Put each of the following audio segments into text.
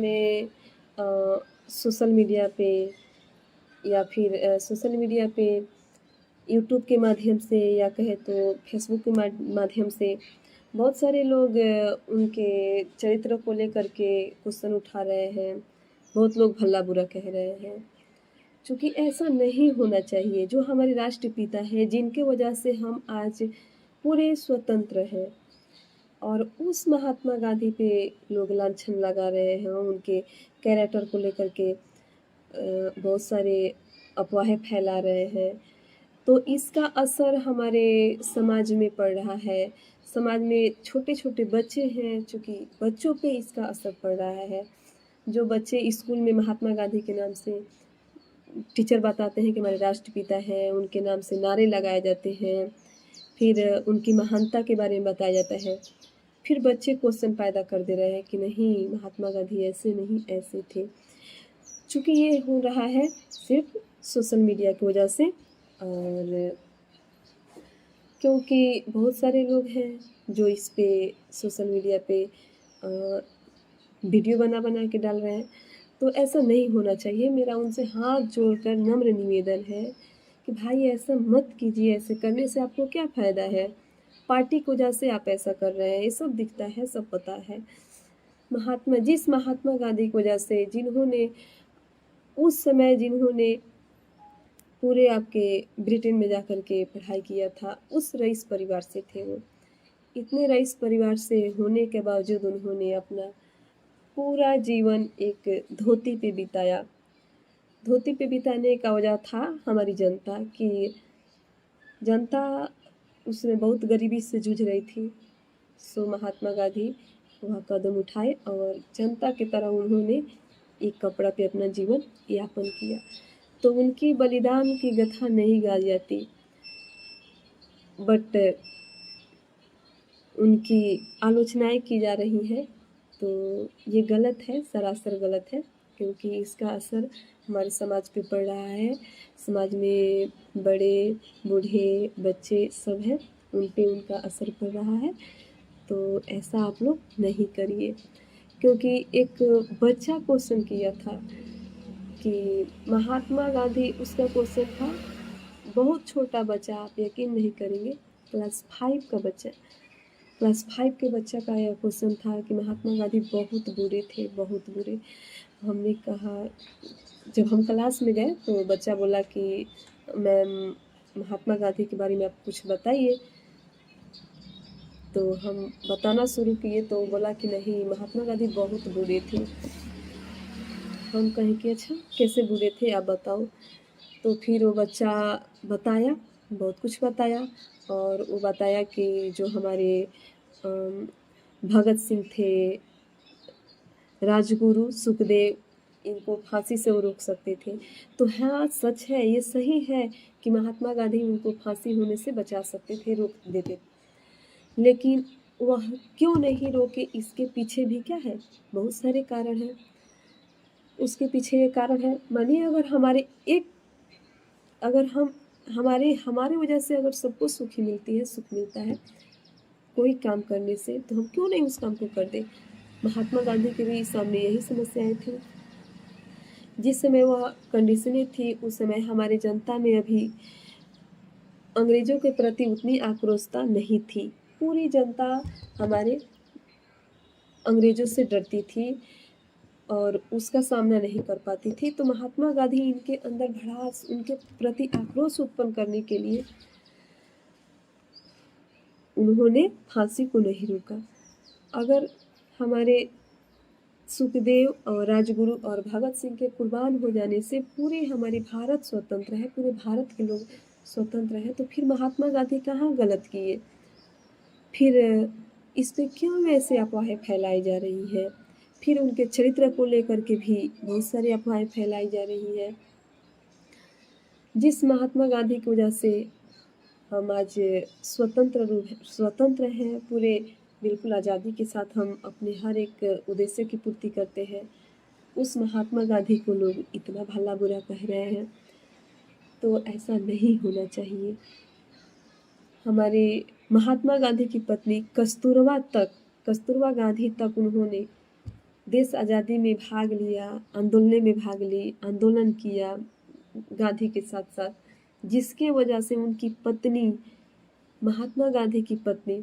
में social media पे या फिर सोशल मीडिया पे यूट्यूब के माध्यम से या कहें तो फेसबुक के माध्यम से बहुत सारे लोग उनके चरित्र को लेकर के क्वेश्चन उठा रहे हैं। बहुत लोग भला-बुरा कह रहे हैं। चूँकि ऐसा नहीं होना चाहिए, जो हमारे राष्ट्रपिता हैं, जिनके वजह से हम आज पूरे स्वतंत्र हैं और उस महात्मा गांधी पे लोग लांछन लगा रहे हैं, उनके कैरेक्टर को लेकर के बहुत सारे अफवाहें फैला रहे हैं। तो इसका असर हमारे समाज में पड़ रहा है। समाज में छोटे-छोटे बच्चे हैं, चूँकि बच्चों पे इसका असर पड़ रहा है। जो बच्चे स्कूल में महात्मा गांधी के नाम से टीचर बताते हैं कि हमारे राष्ट्रपिता हैं, उनके नाम से नारे लगाए जाते हैं, फिर उनकी महानता के बारे में बताया जाता है। फिर बच्चे क्वेश्चन पैदा कर दे रहे हैं कि नहीं, महात्मा गांधी ऐसे नहीं, ऐसे थे। चूँकि ये हो रहा है सिर्फ़ सोशल मीडिया की वजह से और क्योंकि बहुत सारे लोग हैं जो इस पे सोशल मीडिया पे वीडियो बना-बना के डाल रहे हैं, तो ऐसा नहीं होना चाहिए। मेरा उनसे हाथ जोड़कर नम्र निवेदन है कि भाई ऐसा मत कीजिए, ऐसे करने से आपको क्या फ़ायदा है? पार्टी की वजह से आप ऐसा कर रहे हैं, ये सब दिखता है, सब पता है। जिस महात्मा गांधी की वजह से जिन्होंने पूरे आपके ब्रिटेन में जाकर के पढ़ाई किया था, उस रईस परिवार से थे वो। इतने रईस परिवार से होने के बावजूद उन्होंने अपना पूरा जीवन एक धोती पे बिताया। धोती पे बिताने का वजह था हमारी जनता कि जनता उसमें बहुत गरीबी से जूझ रही थी। सो महात्मा गांधी वह कदम उठाए और जनता की तरह उन्होंने एक कपड़ा पे अपना जीवन यापन किया। तो उनकी बलिदान की गाथा नहीं गाई जाती, बट उनकी आलोचनाएं की जा रही हैं। तो ये गलत है, सरासर गलत है, क्योंकि इसका असर हमारे समाज पे पड़ रहा है। समाज में बड़े, बूढ़े, बच्चे सब हैं, उन पे उनका असर पड़ रहा है। तो ऐसा आप लोग नहीं करिए, क्योंकि एक बच्चा क्वेश्चन किया था कि महात्मा गांधी, उसका क्वेश्चन था, बहुत छोटा बच्चा, आप यकीन नहीं करेंगे, क्लास 5 का बच्चा, क्लास 5 के बच्चा का यह क्वेश्चन था कि महात्मा गांधी बहुत बुरे थे, बहुत बुरे। हमने कहा, जब हम क्लास में गए तो बच्चा बोला कि मैम, महात्मा गांधी के बारे में आप कुछ बताइए। तो हम बताना शुरू किए तो बोला कि नहीं, महात्मा गांधी बहुत बुरे थे। हम कहें कि अच्छा, कैसे बुरे थे आप बताओ। तो फिर वो बच्चा बताया, बहुत कुछ बताया, और वो बताया कि जो हमारे भगत सिंह थे, राजगुरु, सुखदेव, इनको फांसी से वो रोक सकते थे। तो हाँ, सच है, ये सही है कि महात्मा गांधी उनको फांसी होने से बचा सकते थे, रोक देते। लेकिन वह क्यों नहीं रोके, इसके पीछे भी क्या है, बहुत सारे कारण हैं। उसके पीछे ये कारण है, मानिए अगर हम हमारे वजह से अगर सबको सुख मिलता है कोई काम करने से, तो हम क्यों नहीं उस काम को कर दें। महात्मा गांधी के भी सामने यही समस्याएं थी। जिस समय वह कंडीशनें थी, उस समय हमारे जनता में अभी अंग्रेजों के प्रति उतनी आक्रोशता नहीं थी। पूरी जनता हमारे अंग्रेजों से डरती थी और उसका सामना नहीं कर पाती थी। तो महात्मा गांधी इनके अंदर भड़ास, उनके प्रति आक्रोश उत्पन्न करने के लिए उन्होंने फांसी को नहीं रोका। अगर हमारे सुखदेव और राजगुरु और भगत सिंह के कुर्बान हो जाने से पूरे हमारे भारत स्वतंत्र है, पूरे भारत के लोग स्वतंत्र हैं, तो फिर महात्मा गांधी कहाँ गलत किए। फिर इस पे क्यों ऐसे अफवाहें फैलाई जा रही है। फिर उनके चरित्र को लेकर के भी बहुत सारी अफवाहें फैलाई जा रही है। जिस महात्मा गांधी की वजह से हम आज स्वतंत्र हैं, पूरे बिल्कुल आज़ादी के साथ हम अपने हर एक उद्देश्य की पूर्ति करते हैं, उस महात्मा गांधी को लोग इतना भला बुरा कह रहे हैं। तो ऐसा नहीं होना चाहिए। हमारे महात्मा गांधी की पत्नी कस्तूरबा गांधी तक उन्होंने देश आज़ादी में भाग लिया, आंदोलन किया गांधी के साथ-साथ, जिसके वजह से उनकी पत्नी, महात्मा गांधी की पत्नी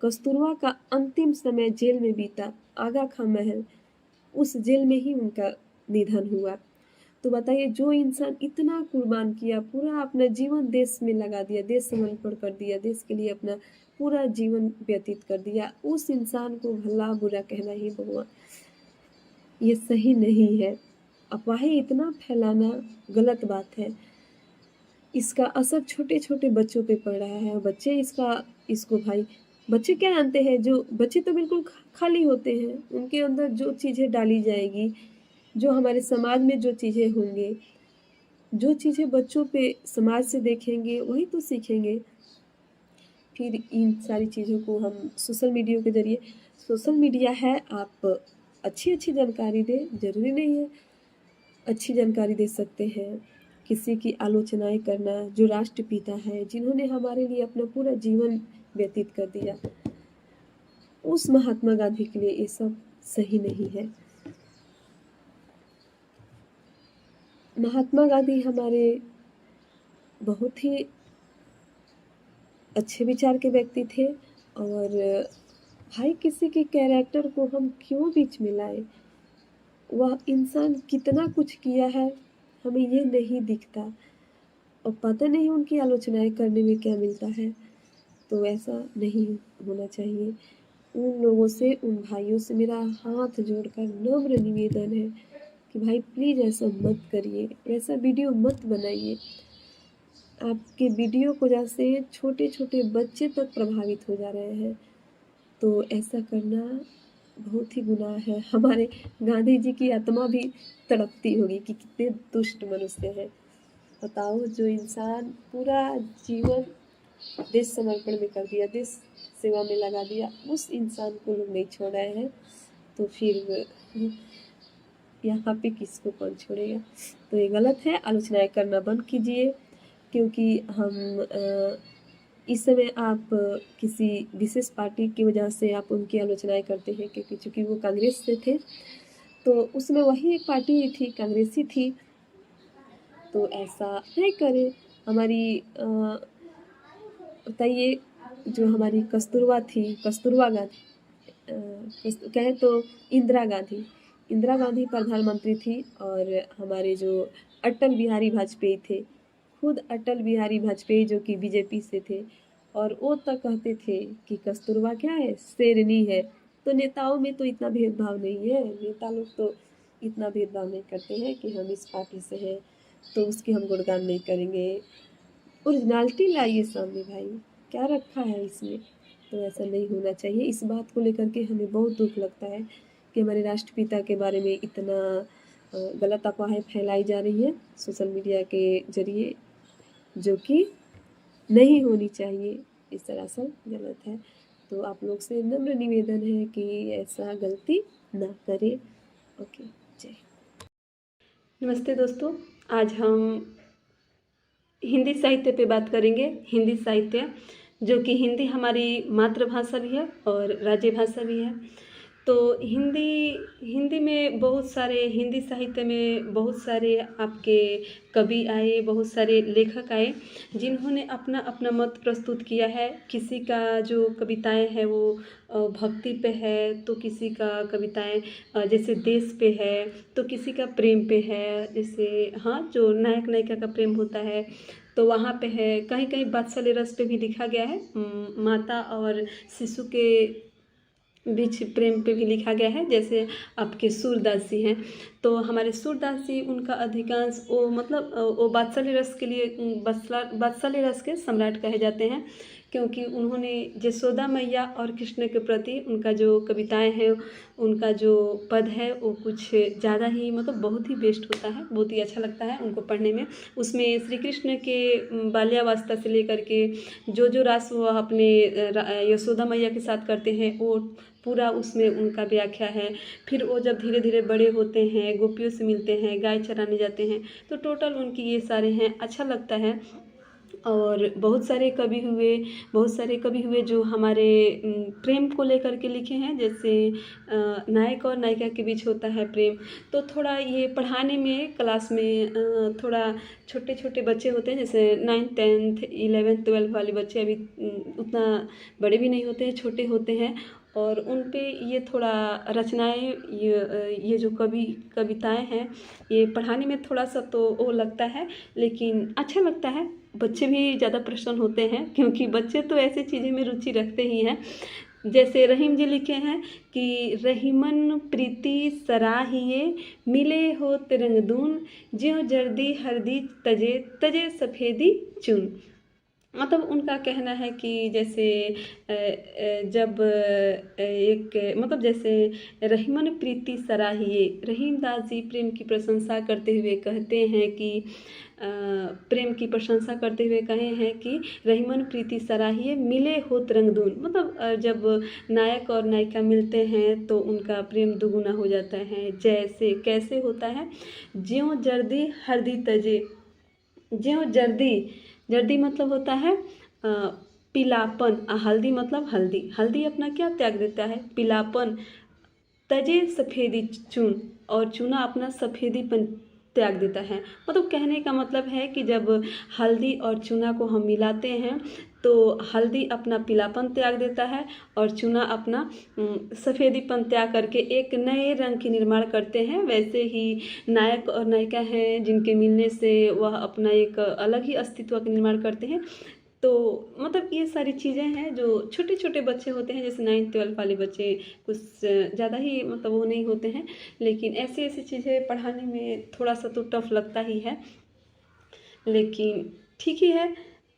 कस्तूरबा का अंतिम समय जेल में बीता। आगा खां महल, उस जेल में ही उनका निधन हुआ। तो बताइए, जो इंसान इतना कुर्बान किया, पूरा अपना जीवन देश में लगा दिया, देश समर्पण कर दिया, देश के लिए अपना पूरा जीवन व्यतीत कर दिया, उस इंसान को भला बुरा कहना ही भगवान, ये सही नहीं है। अफवाहें इतना फैलाना गलत बात है। इसका असर छोटे-छोटे बच्चों पे पड़ रहा है और बच्चे इसको भाई, बच्चे क्या जानते हैं, जो बच्चे तो बिल्कुल खाली होते हैं, उनके अंदर जो चीज़ें डाली जाएगी, जो हमारे समाज में जो चीज़ें होंगे, जो चीज़ें बच्चों पे समाज से देखेंगे वही तो सीखेंगे। फिर इन सारी चीज़ों को हम सोशल मीडिया है, आप अच्छी जानकारी दें, ज़रूरी नहीं है अच्छी जानकारी दे सकते हैं। किसी की आलोचनाएँ करना, जो राष्ट्रपिता है, जिन्होंने हमारे लिए अपना पूरा जीवन व्यतीत कर दिया, उस महात्मा गांधी के लिए ये सब सही नहीं है। महात्मा गांधी हमारे बहुत ही अच्छे विचार के व्यक्ति थे और भाई, किसी के कैरेक्टर को हम क्यों बीच में लाएं? वह इंसान कितना कुछ किया है, हमें ये नहीं दिखता और पता नहीं उनकी आलोचनाएँ करने में क्या मिलता है। तो ऐसा नहीं होना चाहिए। उन लोगों से, उन भाइयों से मेरा हाथ जोड़कर नम्र निवेदन है कि भाई प्लीज़ ऐसा मत करिए, ऐसा वीडियो मत बनाइए। आपके वीडियो को वजह से छोटे-छोटे बच्चे तक प्रभावित हो जा रहे हैं, तो ऐसा करना बहुत ही गुनाह है। हमारे गांधी जी की आत्मा भी तड़पती होगी कि कितने दुष्ट मनुष्य हैं। बताओ, जो इंसान पूरा जीवन देश समर्पण में कर दिया, देश सेवा में लगा दिया, उस इंसान को लोग नहीं छोड़ रहे हैं, तो फिर यहाँ पे किसको कौन छोड़ेगा? तो ये गलत है। आलोचनाएँ करना बंद कीजिए, क्योंकि हम इस समय आप किसी विशेष पार्टी की वजह से आप उनकी आलोचनाएँ करते हैं, क्योंकि चूँकि वो कांग्रेस से थे, तो उसमें वही एक पार्टी थी, कांग्रेसी थी, तो ऐसा नहीं करें। हमारी बताइए, जो हमारी कस्तूरबा गांधी, कहें तो इंदिरा गांधी प्रधानमंत्री थी और हमारे जो अटल बिहारी वाजपेयी थे, खुद अटल बिहारी वाजपेयी जो कि बीजेपी से थे, और वो तक कहते थे कि कस्तूरबा क्या है, शेरनी है। तो नेताओं में तो इतना भेदभाव नहीं है, नेता लोग तो इतना भेदभाव नहीं करते हैं कि हम इस पार्टी से हैं तो उसकी हम गुणगान नहीं करेंगे। ओरिजिनलिटी लाइए सामने भाई, क्या रखा है इसमें? तो ऐसा नहीं होना चाहिए। इस बात को लेकर के हमें बहुत दुख लगता है कि हमारे राष्ट्रपिता के बारे में इतना गलत अफवाहें फैलाई जा रही हैं सोशल मीडिया के ज़रिए, जो कि नहीं होनी चाहिए, इस सरासर गलत है। तो आप लोग से नम्र निवेदन है कि ऐसा गलती ना करें। ओके, जय। नमस्ते दोस्तों, आज हम हिंदी साहित्य पे बात करेंगे। हिंदी साहित्य, जो कि हिंदी हमारी मातृभाषा भी है और राज्य भाषा भी है। तो हिंदी में बहुत सारे, हिंदी साहित्य में बहुत सारे आपके कवि आए, बहुत सारे लेखक आए, जिन्होंने अपना अपना मत प्रस्तुत किया है। किसी का जो कविताएं हैं वो भक्ति पे है, तो किसी का कविताएं जैसे देश पे है, तो किसी का प्रेम पे है, जैसे जो नायक नायिका का प्रेम होता है तो वहाँ पे है। कहीं कहीं वात्सल्य रस पे भी लिखा गया है, माता और शिशु के बीच प्रेम पे भी लिखा गया है। जैसे आपके सूरदास जी हैं, तो हमारे सूरदास जी, उनका अधिकांश वो वात्सल्य रस के लिए वात्सल्य रस के सम्राट कहे जाते हैं, क्योंकि उन्होंने यशोदा मैया और कृष्ण के प्रति उनका जो कविताएं हैं, उनका जो पद है वो कुछ ज़्यादा ही बहुत ही बेस्ट होता है, बहुत ही अच्छा लगता है उनको पढ़ने में। उसमें श्री कृष्ण के बाल्यावस्था से लेकर के जो रास वो अपने यशोदा मैया के साथ करते हैं, वो पूरा उसमें उनका व्याख्या है। फिर वो जब धीरे धीरे बड़े होते हैं, गोपियों से मिलते हैं, गाय चराने जाते हैं, तो टोटल उनकी ये सारे हैं। अच्छा लगता है। और बहुत सारे कवि हुए जो हमारे प्रेम को लेकर के लिखे हैं। जैसे नायक और नायिका के बीच होता है प्रेम, तो थोड़ा ये पढ़ाने में क्लास में थोड़ा छोटे छोटे बच्चे होते हैं, जैसे 9th 10th 11th 12th वाले बच्चे अभी उतना बड़े भी नहीं होते हैं, छोटे होते हैं, और उन पे ये थोड़ा रचनाएं, ये जो कविताएं हैं, ये पढ़ाने में थोड़ा सा तो वो लगता है, लेकिन अच्छा लगता है। बच्चे भी ज़्यादा प्रसन्न होते हैं, क्योंकि बच्चे तो ऐसी चीज़ें में रुचि रखते ही हैं। जैसे रहीम जी लिखे हैं कि रहीमन प्रीति सराहिए, मिले हो तिरंगदून, ज्यों जर्दी हरदी तजे तजे सफ़ेदी चुन। मतलब उनका कहना है कि जैसे जब एक मतलब जैसे रहीमन प्रीति सराहिए, रहीम दास जी प्रेम की प्रशंसा करते हुए कहते हैं कि प्रेम की प्रशंसा करते हुए कहे हैं कि रहीमन प्रीति सराहिए, मिले हो तिरंगदून। मतलब जब नायक और नायिका मिलते हैं तो उनका प्रेम दुगुना हो जाता है। जैसे कैसे होता है, ज्यों जर्दी हरदी तजे, ज्यों जर्दी मतलब होता है पीलापन, हल्दी मतलब हल्दी अपना क्या त्याग देता है, पीलापन। तजे सफ़ेदी चून, और चूना अपना सफ़ेदीपन त्याग देता है। मतलब कहने का मतलब है कि जब हल्दी और चूना को हम मिलाते हैं तो हल्दी अपना पीलापन त्याग देता है और चूना अपना सफ़ेदीपन त्याग करके एक नए रंग की निर्माण करते हैं। वैसे ही नायक और नायिका हैं जिनके मिलने से वह अपना एक अलग ही अस्तित्व का निर्माण करते हैं। तो मतलब ये सारी चीज़ें हैं जो छोटे छोटे बच्चे होते हैं, जैसे 9th 12th वाले बच्चे कुछ ज़्यादा ही मतलब वो नहीं होते हैं, लेकिन ऐसी ऐसी चीज़ें पढ़ाने में थोड़ा सा तो टफ लगता ही है, लेकिन ठीक ही है।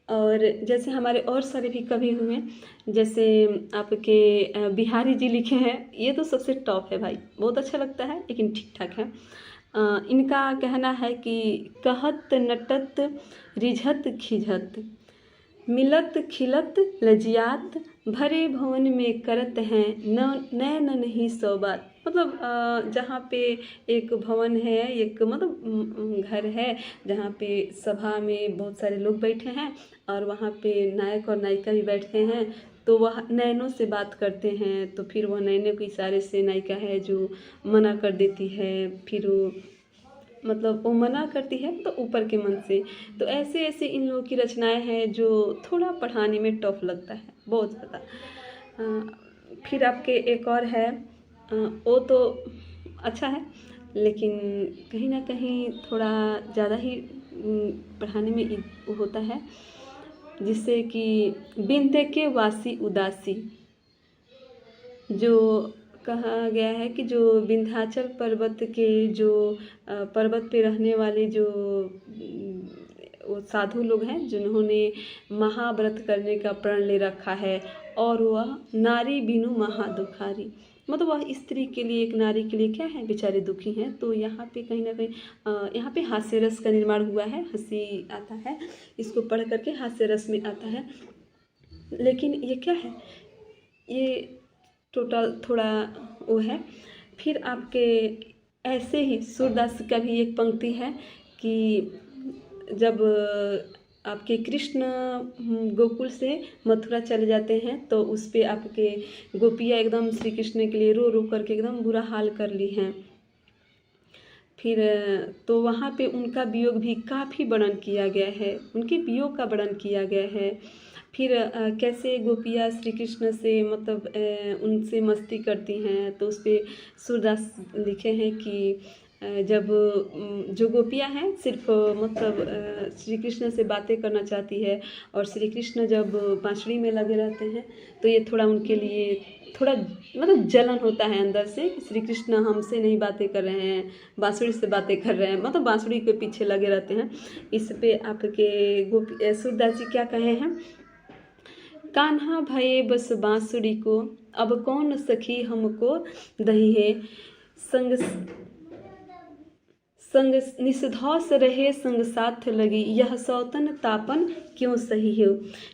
और जैसे हमारे और सारे भी कवि हुए, जैसे आपके बिहारी जी लिखे हैं, ये तो सबसे टॉप है भाई, बहुत अच्छा लगता है, लेकिन ठीक ठाक है। इनका कहना है कि कहत नटत रिझत खिझत, मिलत खिलत लजियात, भरे भवन में करत हैं नैन नहीं सौबात। मतलब जहाँ पे एक भवन है, एक मतलब घर है जहाँ पे सभा में बहुत सारे लोग बैठे हैं और वहाँ पे नायक और नायिका भी बैठे हैं, तो वह नैनों से बात करते हैं। तो फिर वह नैनों के इशारे से नायिका है जो मना कर देती है, फिर वो मतलब वो मना करती है तो ऊपर के मन से। तो ऐसे ऐसे इन लोगों की रचनाएं हैं जो थोड़ा पढ़ाने में टफ लगता है, बहुत ज़्यादा। फिर आपके एक और है, वो तो अच्छा है, लेकिन कहीं ना कहीं थोड़ा ज़्यादा ही पढ़ाने में वो होता है, जिससे कि बिंदे के वासी उदासी, जो कहा गया है कि जो विंध्याचल पर्वत के जो पर्वत पे रहने वाले जो वो साधु लोग हैं जिन्होंने महाव्रत करने का प्रण ले रखा है, और वह नारी बिनु महादुखारी, मतलब वह स्त्री के लिए, एक नारी के लिए क्या है, बेचारे दुखी हैं। तो यहाँ पे कहीं ना कहीं यहाँ पे हास्य रस का निर्माण हुआ है, हंसी आता है, इसको पढ़ करके हास्य रस में आता है। लेकिन ये क्या है, ये टोटल थोड़ा वो है। फिर आपके ऐसे ही सूरदास का भी एक पंक्ति है कि जब आपके कृष्ण गोकुल से मथुरा चले जाते हैं तो उस पे आपके गोपियाँ एकदम श्री कृष्ण के लिए रो रो करके एकदम बुरा हाल कर ली हैं। फिर तो वहाँ पे उनका वियोग भी काफ़ी वर्णन किया गया है, उनके वियोग का वर्णन किया गया है। फिर कैसे गोपियाँ श्री कृष्ण से मतलब उनसे मस्ती करती हैं, तो उस पर सूरदास लिखे हैं कि जब जो गोपियाँ हैं सिर्फ मतलब श्री कृष्ण से बातें करना चाहती है, और श्री कृष्ण जब बांसुरी में लगे रहते हैं तो ये थोड़ा उनके लिए थोड़ा मतलब जलन होता है अंदर से कि श्री कृष्ण हमसे नहीं बातें कर रहे हैं, बांसुरी से बातें कर रहे हैं, मतलब बांसुरी के पीछे लगे रहते हैं। इस पे आपके सूरदास जी क्या कहे हैं, कान्हा भये बस बांसुरी को, अब कौन सखी हमको दही है, संग संग निषधौस रहे संग साथ लगी, यह सौतन तापन क्यों सही हो,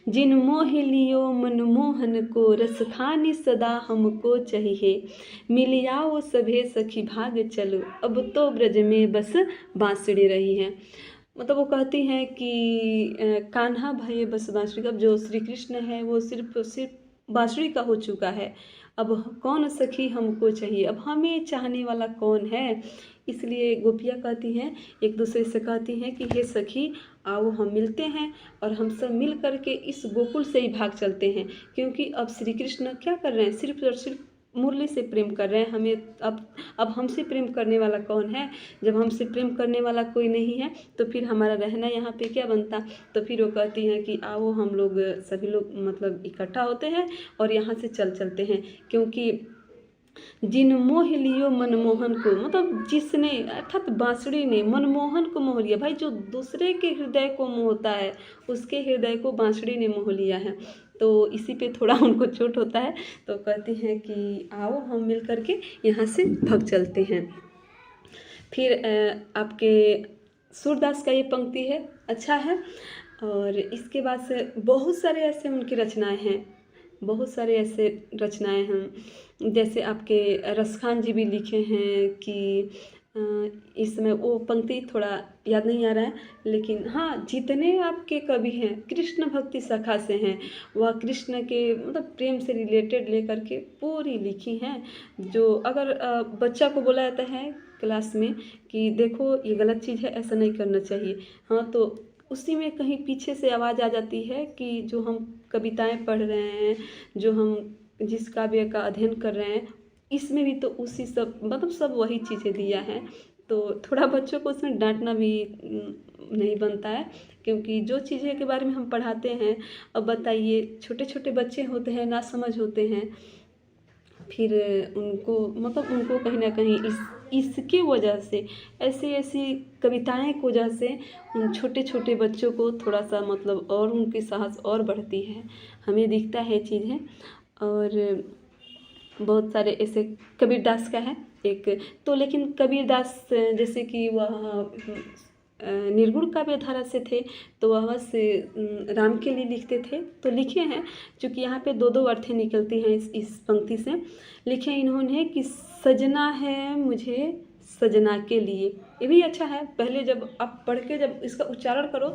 जिन मोह लियो मनमोहन को, रस खानी सदा हमको चाहिए, मिलियाओ सभे सखी भाग चलो, अब तो ब्रज में बस बांसुरी रही है। मतलब वो कहती हैं कि कान्हा भये बस बांसुरी का। अब जो श्री कृष्ण है वो सिर्फ सिर्फ बांसुरी का हो चुका है। अब कौन सखी हमको चाहिए, अब हमें चाहने वाला कौन है। इसलिए गोपियाँ कहती हैं, एक दूसरे से कहती हैं कि हे सखी आओ हम मिलते हैं और हम सब मिल कर के इस गोकुल से ही भाग चलते हैं। क्योंकि अब श्री कृष्ण क्या कर रहे हैं, सिर्फ और सिर्फ मुरली से प्रेम कर रहे हैं। हमें अब हमसे प्रेम करने वाला कौन है। जब हमसे प्रेम करने वाला कोई नहीं है तो फिर हमारा रहना यहाँ पे क्या बनता। तो फिर वो कहती हैं कि आओ हम लोग सभी लोग मतलब इकट्ठा होते हैं और यहाँ से चलते हैं। क्योंकि जिन मोह लियो मनमोहन को, मतलब जिसने अर्थात बांसुरी ने मनमोहन को मोह लिया। भाई जो दूसरे के हृदय को मोहता है उसके हृदय को बांसुरी ने मोह लिया है। तो इसी पे थोड़ा उनको चोट होता है। तो कहती हैं कि आओ हम मिल करके यहाँ से भाग चलते हैं। फिर आपके सूरदास का ये पंक्ति है, अच्छा है। और इसके बाद से बहुत सारे ऐसे उनकी रचनाएं हैं, बहुत सारे ऐसे रचनाएं हैं। जैसे आपके रसखान जी भी लिखे हैं कि इसमें वो पंक्ति थोड़ा याद नहीं आ रहा है, लेकिन हाँ जितने आपके कवि हैं कृष्ण भक्ति शाखा से हैं, वह कृष्ण के मतलब प्रेम से रिलेटेड लेकर के पूरी लिखी हैं। जो अगर बच्चा को बोला जाता है क्लास में कि देखो ये गलत चीज़ है, ऐसा नहीं करना चाहिए, हाँ तो उसी में कहीं पीछे से आवाज़ आ जाती है कि जो हम कविताएं पढ़ रहे हैं, जो हम जिस काव्य का अध्ययन कर रहे हैं, इसमें भी तो उसी सब मतलब सब वही चीज़ें दिया है। तो थोड़ा बच्चों को उसमें डांटना भी नहीं बनता है। क्योंकि जो चीज़ें के बारे में हम पढ़ाते हैं, अब बताइए छोटे छोटे बच्चे होते हैं, ना समझ होते हैं, फिर उनको मतलब उनको कहीं ना कहीं इसके वजह से ऐसी कविताएं की वजह से उन छोटे छोटे बच्चों को थोड़ा सा मतलब और उनकी साहस और बढ़ती है। हमें दिखता है चीज़ें। और बहुत सारे ऐसे कबीरदास का है एक तो, लेकिन कबीरदास जैसे कि वह निर्गुण काव्य धारा से थे तो वह बस राम के लिए लिखते थे। तो लिखे हैं, चूँकि यहाँ पे दो अर्थें निकलती हैं इस पंक्ति से। लिखे इन्होंने कि सजना है मुझे सजना के लिए। ये भी अच्छा है, पहले जब आप पढ़ के जब इसका उच्चारण करो